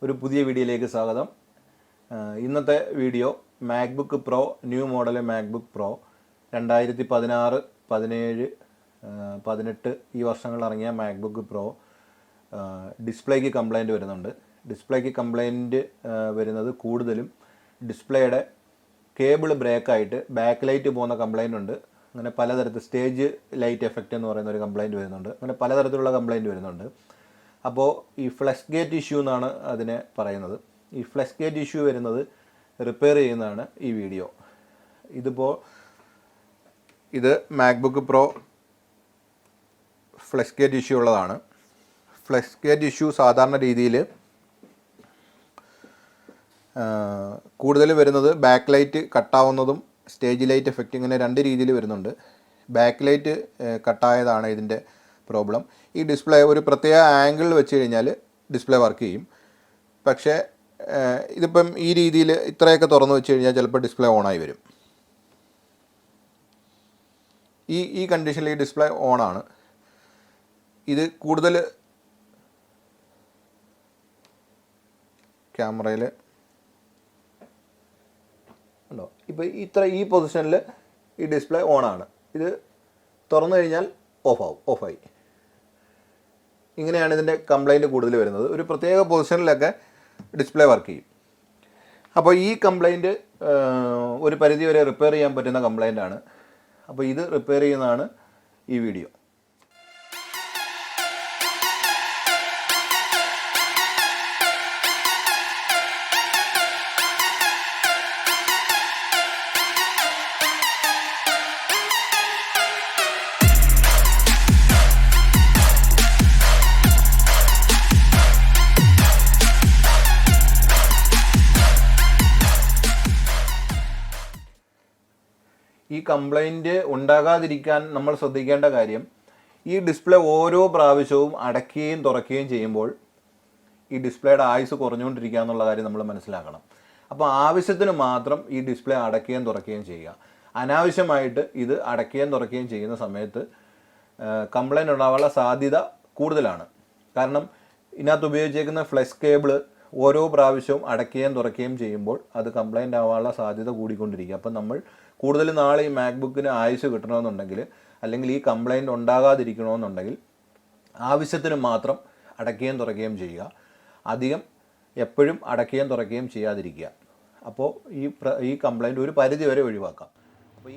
ഒരു പുതിയ വീഡിയോയിലേക്ക് സ്വാഗതം. ഇന്നത്തെ video MacBook pro new model MacBook pro 2016, 17, 18 ഈ വർഷങ്ങളിൽ ഇറങ്ങിയ മാക്ബുക്ക് പ്രോ ഡിസ്പ്ലേക്ക് കംപ്ലൈൻറ്റ് വരുന്നുണ്ട്. ഡിസ്പ്ലേക്ക് കംപ്ലൈൻറ്റ് വരുന്നത് കൂടുതലും ഡിസ്പ്ലേയുടെ കേബിൾ ബ്രേക്കായിട്ട് ബാക്ക് ലൈറ്റ് പോകുന്ന കംപ്ലൈൻ്റ് ഉണ്ട്. അങ്ങനെ പലതരത്തിൽ സ്റ്റേജ് ലൈറ്റ് എഫക്റ്റ് എന്ന് പറയുന്ന ഒരു കംപ്ലൈൻറ്റ് വരുന്നുണ്ട്. അങ്ങനെ പലതരത്തിലുള്ള കംപ്ലൈൻറ്റ് വരുന്നുണ്ട്. അപ്പോൾ ഈ ഫ്ലഷ് ഗേറ്റ് ഇഷ്യൂ എന്നാണ് അതിനെ പറയുന്നത്. ഈ ഫ്ലഷ് ഗേറ്റ് ഇഷ്യൂ വരുന്നത് റിപ്പയർ ചെയ്യുന്നതാണ് ഈ വീഡിയോ. ഇത് MacBook Pro flexgate issue ഉള്ളതാണ്. ഫ്ലഷ് ഗേറ്റ് ഇഷ്യൂ സാധാരണ രീതിയിൽ കൂടുതൽ വരുന്നത് ബാക്ക് ലൈറ്റ് കട്ടാവുന്നതും സ്റ്റേജ് ലൈറ്റ് എഫക്റ്റ് ഇങ്ങനെ രണ്ട് രീതിയിൽ വരുന്നുണ്ട്. ബാക്ക് ലൈറ്റ് കട്ടായതാണ് ഇതിൻ്റെ പ്രോബ്ലം. ഈ ഡിസ്പ്ലേ ഒരു പ്രത്യേക ആംഗിളിൽ വെച്ച് കഴിഞ്ഞാൽ ഡിസ്പ്ലേ വർക്ക് ചെയ്യും. പക്ഷേ ഇതിപ്പം ഈ രീതിയിൽ ഇത്രയൊക്കെ തുറന്നു വെച്ച് കഴിഞ്ഞാൽ ചിലപ്പോൾ ഡിസ്പ്ലേ ഓണായി വരും. ഈ കണ്ടീഷനിൽ ഈ ഡിസ്പ്ലേ ഓണാണ്. ഇത് കൂടുതൽ ക്യാമറയിൽ ഉണ്ടോ, ഇപ്പോൾ ഈ പൊസിഷനിൽ ഈ ഡിസ്പ്ലേ ഓണാണ്. ഇത് തുറന്നു കഴിഞ്ഞാൽ ഓഫായി. ഇങ്ങനെയാണ് ഇതിൻ്റെ കംപ്ലൈൻറ്റ് കൂടുതൽ വരുന്നത്. ഒരു പ്രത്യേക പൊസിഷനിലൊക്കെ ഡിസ്പ്ലേ വർക്ക് ചെയ്യും. അപ്പോൾ ഈ കംപ്ലൈൻറ്റ് ഒരു പരിധി വരെ റിപ്പയർ ചെയ്യാൻ പറ്റുന്ന കംപ്ലൈൻ്റാണ്. അപ്പോൾ ഇത് റിപ്പയർ ചെയ്യുന്നതാണ് ഈ വീഡിയോ. ഈ കംപ്ലൈൻറ്റ് ഉണ്ടാകാതിരിക്കാൻ നമ്മൾ ശ്രദ്ധിക്കേണ്ട കാര്യം, ഈ ഡിസ്പ്ലേ ഓരോ പ്രാവശ്യവും അടയ്ക്കുകയും തുറക്കുകയും ചെയ്യുമ്പോൾ ഈ ഡിസ്പ്ലേയുടെ ആയുസ് കുറഞ്ഞുകൊണ്ടിരിക്കുക എന്നുള്ള കാര്യം നമ്മൾ മനസ്സിലാക്കണം. അപ്പോൾ ആവശ്യത്തിന് മാത്രം ഈ ഡിസ്പ്ലേ അടയ്ക്കുകയും തുറക്കുകയും ചെയ്യുക. അനാവശ്യമായിട്ട് ഇത് അടയ്ക്കുകയും തുറക്കുകയും ചെയ്യുന്ന സമയത്ത് കംപ്ലൈൻറ്റ് ഉണ്ടാകാനുള്ള സാധ്യത കൂടുതലാണ്. കാരണം ഇതിനകത്ത് ഉപയോഗിച്ചേക്കുന്ന ഫ്ലഷ് കേബിൾ ഓരോ പ്രാവശ്യവും അടയ്ക്കുകയും തുറക്കുകയും ചെയ്യുമ്പോൾ അത് കംപ്ലൈൻ്റ് ആവാനുള്ള സാധ്യത കൂടിക്കൊണ്ടിരിക്കുക. അപ്പം നമ്മൾ കൂടുതൽ നാളെ ഈ മാക്ബുക്കിന് ആയുസ് കിട്ടണമെന്നുണ്ടെങ്കിൽ, അല്ലെങ്കിൽ ഈ കംപ്ലൈൻറ്റ് ഉണ്ടാകാതിരിക്കണമെന്നുണ്ടെങ്കിൽ ആവശ്യത്തിന് മാത്രം അടയ്ക്കുകയും തുറക്കുകയും ചെയ്യുക. അധികം എപ്പോഴും അടയ്ക്കുകയും തുറക്കുകയും ചെയ്യാതിരിക്കുക. അപ്പോൾ ഈ കംപ്ലൈൻറ്റ് ഒരു പരിധി വരെ ഒഴിവാക്കാം. അപ്പോൾ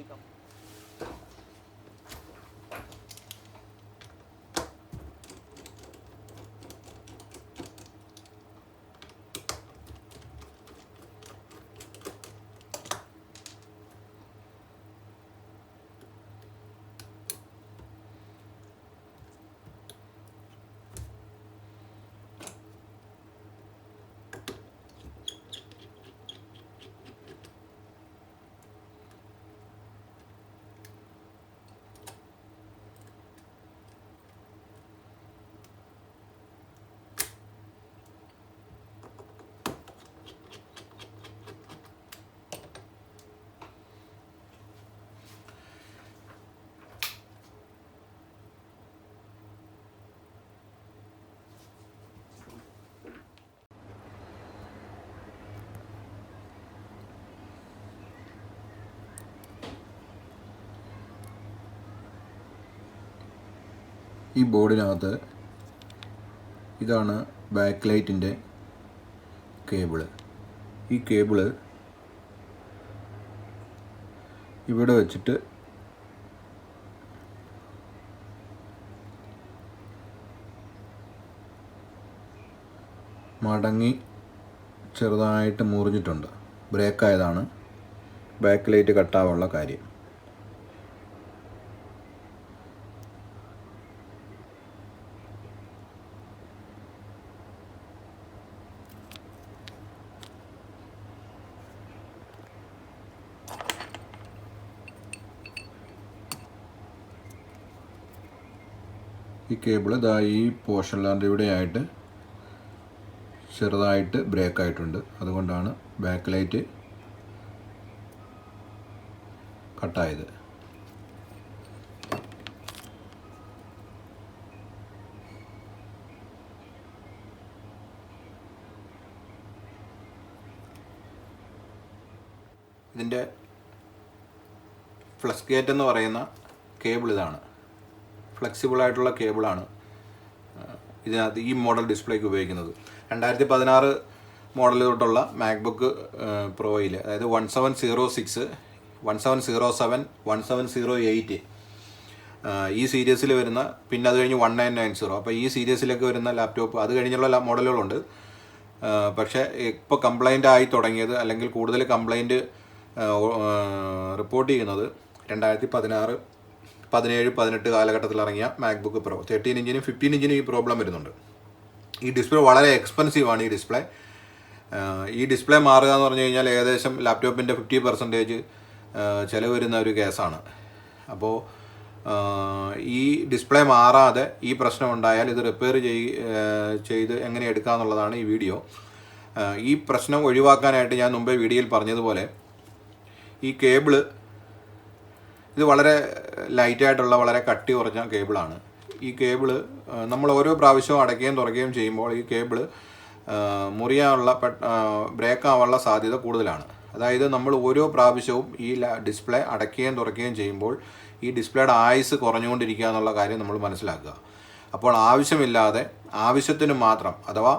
ഈ ബോർഡിനകത്ത് ഇതാണ് ബാക്ക് ലൈറ്റിൻ്റെ കേബിള്. ഈ കേബിള് ഇവിടെ വെച്ചിട്ട് മടങ്ങി ചെറുതായിട്ട് മുറിഞ്ഞിട്ടുണ്ട്. ബ്രേക്കായതാണ് ബാക്ക് ലൈറ്റ് കട്ടാവാനുള്ള കാര്യം. ഈ കേബിള് ഈ പോർഷനിലാണ്ട് ഇവിടെയായിട്ട് ചെറുതായിട്ട് ബ്രേക്കായിട്ടുണ്ട്. അതുകൊണ്ടാണ് ബാക്ക് ലൈറ്റ് കട്ടായത്. ഇതിൻ്റെ ഫ്ലെക്സ് ഗേറ്റ് എന്ന് പറയുന്ന കേബിൾ ഇതാണ്. ഫ്ലെക്സിബിളായിട്ടുള്ള കേബിളാണ് ഇതിനകത്ത് ഈ മോഡൽ ഡിസ്പ്ലേക്ക് ഉപയോഗിക്കുന്നത്. 2016 മോഡൽ തൊട്ടുള്ള മാക്ബുക്ക് പ്രോയിൽ, അതായത് 1706, 1707, 1708 ഈ സീരീസിൽ വരുന്ന, പിന്നെ അത് കഴിഞ്ഞ് 1990, അപ്പോൾ ഈ സീരീസിലൊക്കെ വരുന്ന ലാപ്ടോപ്പ്, അത് കഴിഞ്ഞുള്ള മോഡലുകളുണ്ട്. പക്ഷേ ഇപ്പോൾ കംപ്ലൈൻ്റ് ആയി തുടങ്ങിയത്, അല്ലെങ്കിൽ കൂടുതൽ കംപ്ലൈൻറ്റ് റിപ്പോർട്ട് ചെയ്യുന്നത് 2016, 17, 18 കാലഘട്ടത്തിൽ ഇറങ്ങിയ മാക്ബുക്ക് പ്രോ 13 ഇഞ്ചിനും 15 ഇഞ്ചിനും ഈ പ്രോബ്ലം വരുന്നുണ്ട്. ഈ ഡിസ്പ്ലേ വളരെ എക്സ്പെൻസീവാണ്. ഈ ഡിസ്പ്ലേ മാറുക എന്ന് പറഞ്ഞു കഴിഞ്ഞാൽ ഏകദേശം ലാപ്ടോപ്പിൻ്റെ 50% ചിലവ് വരുന്ന ഒരു കേസാണ്. അപ്പോൾ ഈ ഡിസ്പ്ലേ മാറാതെ ഈ പ്രശ്നം ഉണ്ടായാൽ ഇത് റിപ്പയർ ചെയ്ത് എങ്ങനെ എടുക്കാമെന്നുള്ളതാണ് ഈ വീഡിയോ. ഈ പ്രശ്നം ഒഴിവാക്കാനായിട്ട് ഞാൻ മുമ്പേ വീഡിയോയിൽ പറഞ്ഞതുപോലെ ഈ കേബിള്, ഇത് വളരെ ലൈറ്റായിട്ടുള്ള വളരെ കട്ടി കുറഞ്ഞ കേബിളാണ്. ഈ കേബിള് നമ്മൾ ഓരോ പ്രാവശ്യവും അടയ്ക്കുകയും തുറക്കുകയും ചെയ്യുമ്പോൾ ഈ കേബിള് മുറിയാനുള്ള, ബ്രേക്ക് ആവാനുള്ള സാധ്യത കൂടുതലാണ്. അതായത് നമ്മൾ ഓരോ പ്രാവശ്യവും ഈ ഡിസ്പ്ലേ അടയ്ക്കുകയും തുറക്കുകയും ചെയ്യുമ്പോൾ ഈ ഡിസ്പ്ലേയുടെ ആയുസ് കുറഞ്ഞുകൊണ്ടിരിക്കുക എന്നുള്ള കാര്യം നമ്മൾ മനസ്സിലാക്കുക. അപ്പോൾ ആവശ്യമില്ലാതെ ആവശ്യത്തിന് മാത്രം, അഥവാ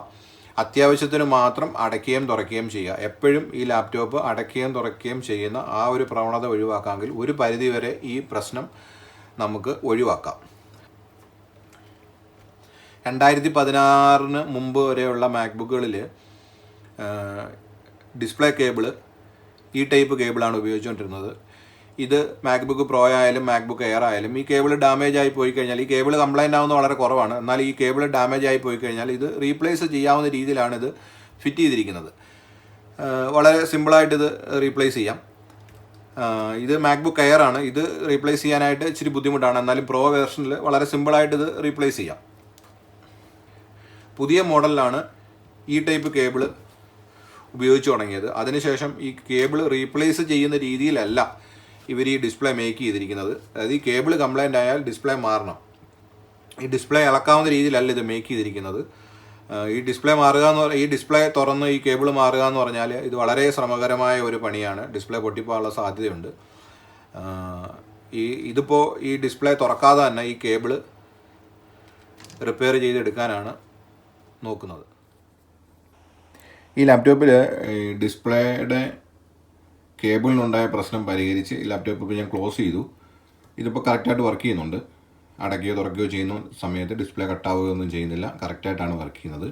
അത്യാവശ്യത്തിന് മാത്രം അടയ്ക്കുകയും തുറക്കുകയും ചെയ്യുക. എപ്പോഴും ഈ ലാപ്ടോപ്പ് അടയ്ക്കുകയും തുറക്കുകയും ചെയ്യുന്ന ആ ഒരു പ്രവണത ഒഴിവാക്കാമെങ്കിൽ ഒരു പരിധിവരെ ഈ പ്രശ്നം നമുക്ക് ഒഴിവാക്കാം. 2016 മുമ്പ് വരെയുള്ള മാക്ബുക്കുകളിൽ ഡിസ്പ്ലേ കേബിള് ഈ ടൈപ്പ് കേബിളാണ് ഉപയോഗിച്ചുകൊണ്ടിരുന്നത്. ഇത് മാക്ബുക്ക് പ്രോ ആയാലും മാക്ബുക്ക് എയർ ആയാലും ഈ കേബിൾ ഡാമേജ് ആയി പോയി കഴിഞ്ഞാൽ, ഈ കേബിൾ കംപ്ലൈൻ്റ് ആവുന്നത് വളരെ കുറവാണ്, എന്നാൽ ഈ കേബിൾ ഡാമേജ് ആയി പോയി കഴിഞ്ഞാൽ ഇത് റീപ്ലേസ് ചെയ്യാവുന്ന രീതിയിലാണ് ഇത് ഫിറ്റ് ചെയ്തിരിക്കുന്നത്. വളരെ സിമ്പിളായിട്ട് ഇത് റീപ്ലേസ് ചെയ്യാം. ഇത് മാക്ബുക്ക് എയർ ആണ്. ഇത് റീപ്ലേസ് ചെയ്യാനായിട്ട് ഇച്ചിരി ബുദ്ധിമുട്ടാണ്, എന്നാലും പ്രോ വേർഷനിൽ വളരെ സിമ്പിളായിട്ട് ഇത് റീപ്ലേസ് ചെയ്യാം. പുതിയ മോഡലിലാണ് ഈ ടൈപ്പ് കേബിൾ ഉപയോഗിച്ച് തുടങ്ങിയത്. അതിനുശേഷം ഈ കേബിൾ റീപ്ലേസ് ചെയ്യുന്ന രീതിയിലല്ല ഇവർ ഈ ഡിസ്പ്ലേ മേക്ക് ചെയ്തിരിക്കുന്നത്. അതായത് ഈ കേബിൾ കംപ്ലൈൻ്റ് ആയാൽ ഡിസ്പ്ലേ മാറണം. ഈ ഡിസ്പ്ലേ ഇളക്കാവുന്ന രീതിയിലല്ല ഇത് മേക്ക് ചെയ്തിരിക്കുന്നത്. ഈ ഡിസ്പ്ലേ മാറുക എന്ന് പറഞ്ഞാൽ, ഈ ഡിസ്പ്ലേ തുറന്ന് ഈ കേബിൾ മാറുക എന്ന് പറഞ്ഞാൽ ഇത് വളരെ ശ്രമകരമായ ഒരു പണിയാണ്. ഡിസ്പ്ലേ പൊട്ടിപ്പോകാനുള്ള സാധ്യതയുണ്ട്. ഇതിപ്പോൾ ഈ ഡിസ്പ്ലേ തുറക്കാതെ തന്നെ ഈ കേബിൾ റിപ്പയർ ചെയ്തെടുക്കാനാണ് നോക്കുന്നത്. ഈ ലാപ്ടോപ്പിൽ ഡിസ്പ്ലേയുടെ കേബിളിനുണ്ടായ പ്രശ്നം പരിഹരിച്ച് ഈ ലാപ്ടോപ്പ് ഇപ്പോൾ ഞാൻ ക്ലോസ് ചെയ്തു. ഇതിപ്പോൾ കറക്റ്റായിട്ട് വർക്ക് ചെയ്യുന്നുണ്ട്. അടയ്ക്കുകയോ തുറക്കുകയോ ചെയ്യുന്ന സമയത്ത് ഡിസ്പ്ലേ കട്ടാവുകയൊന്നും ചെയ്യുന്നില്ല, കറക്റ്റായിട്ടാണ് വർക്ക് ചെയ്യുന്നത്.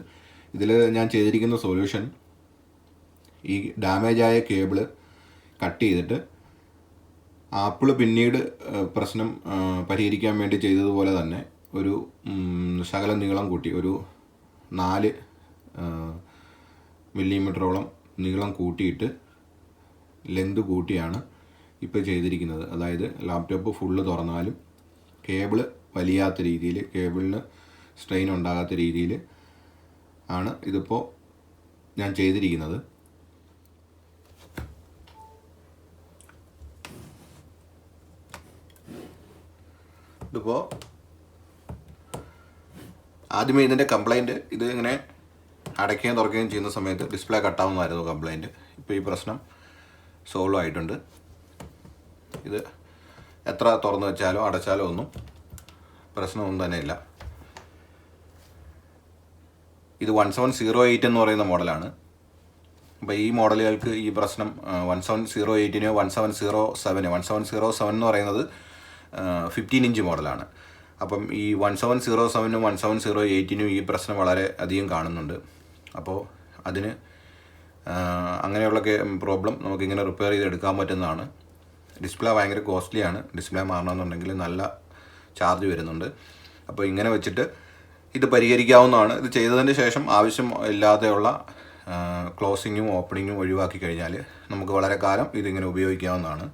ഇതിൽ ഞാൻ ചെയ്തിരിക്കുന്ന സൊല്യൂഷൻ, ഈ ഡാമേജായ കേബിള് കട്ട് ചെയ്തിട്ട് ആപ്പിൾ പിന്നീട് പ്രശ്നം പരിഹരിക്കാൻ വേണ്ടി ചെയ്തതുപോലെ തന്നെ ഒരു ശകലം നീളം കൂട്ടി, ഒരു 4 മില്ലിമീറ്ററോളം നീളം കൂട്ടിയിട്ട് ലെങ്ത് കൂട്ടിയാണ് ഇപ്പോൾ ചെയ്തിരിക്കുന്നത്. അതായത് ലാപ്ടോപ്പ് ഫുള്ള് തുറന്നാലും കേബിള് വലിയാത്ത രീതിയിൽ, കേബിളിന് സ്ട്രെയിൻ ഉണ്ടാകാത്ത രീതിയിൽ ആണ് ഇതിപ്പോൾ ഞാൻ ചെയ്തിരിക്കുന്നത്. ഇതിപ്പോൾ ആദ്യമേ ഇതിൻ്റെ കംപ്ലൈൻറ്റ്, ഇത് ഇങ്ങനെ അടയ്ക്കുകയും തുറക്കുകയും ചെയ്യുന്ന സമയത്ത് ഡിസ്പ്ലേ കട്ടാവുന്നതായിരുന്നു കംപ്ലൈൻറ്റ്. ഇപ്പോൾ ഈ പ്രശ്നം സോൾവ് ആയിട്ടുണ്ട്. ഇത് എത്ര തുറന്നു വെച്ചാലോ അടച്ചാലോ ഒന്നും പ്രശ്നമൊന്നും തന്നെ ഇല്ല. ഇത് 1708 എന്ന് പറയുന്ന മോഡലാണ്. അപ്പോൾ ഈ മോഡലുകൾക്ക് ഈ പ്രശ്നം 1708-നോ 1707 എന്ന് പറയുന്നത് 15 ഇഞ്ച് മോഡലാണ്. അപ്പം ഈ 1707-നും 1708-നും ഈ പ്രശ്നം വളരെ അധികം കാണുന്നുണ്ട്. അപ്പോൾ അതിന് അങ്ങനെയുള്ള പ്രോബ്ലം നമുക്കിങ്ങനെ റിപ്പയർ ചെയ്തെടുക്കാൻ പറ്റുന്നതാണ്. ഡിസ്പ്ലേ ഭയങ്കര കോസ്റ്റ്ലിയാണ്. ഡിസ്പ്ലേ മാറണമെന്നുണ്ടെങ്കിൽ നല്ല ചാർജ് വരുന്നുണ്ട്. അപ്പോൾ ഇങ്ങനെ വെച്ചിട്ട് ഇത് പരിഹരിക്കാവുന്നതാണ്. ഇത് ചെയ്തതിന് ശേഷം ആവശ്യം ഇല്ലാതെയുള്ള ക്ലോസിങ്ങും ഓപ്പണിങ്ങും ഒഴിവാക്കി കഴിഞ്ഞാൽ നമുക്ക് വളരെ കാലം ഇതിങ്ങനെ ഉപയോഗിക്കാവുന്നതാണ്.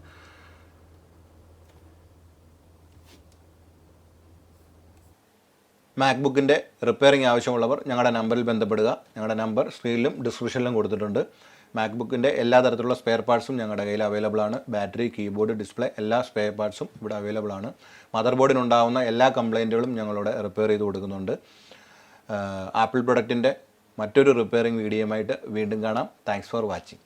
മാക്ബുക്കിൻ്റെ റിപ്പയറിംഗ് ആവശ്യമുള്ളവർ ഞങ്ങളുടെ നമ്പറിൽ ബന്ധപ്പെടുക. ഞങ്ങളുടെ നമ്പർ സ്ക്രീനിലും ഡിസ്ക്രിപ്ഷനിലും കൊടുത്തിട്ടുണ്ട്. മാക്ബുക്കിൻ്റെ എല്ലാ തരത്തിലുള്ള സ്പെയർ പാർട്സും ഞങ്ങളുടെ കയ്യിൽ അവൈലബിൾ ആണ്. ബാറ്ററി, കീബോർഡ്, ഡിസ്പ്ലേ എല്ലാ സ്പെയർ പാർട്സും ഇവിടെ അവൈലബിൾ ആണ്. മദർ ബോർഡിനുണ്ടാകുന്ന എല്ലാ കംപ്ലൈൻറ്റുകളും ഞങ്ങളിവിടെ റിപ്പയർ ചെയ്ത് കൊടുക്കുന്നുണ്ട്. ആപ്പിൾ പ്രൊഡക്റ്റിൻ്റെ മറ്റൊരു റിപ്പയറിംഗ് വീഡിയോയുമായിട്ട് വീണ്ടും കാണാം. Thanks for watching.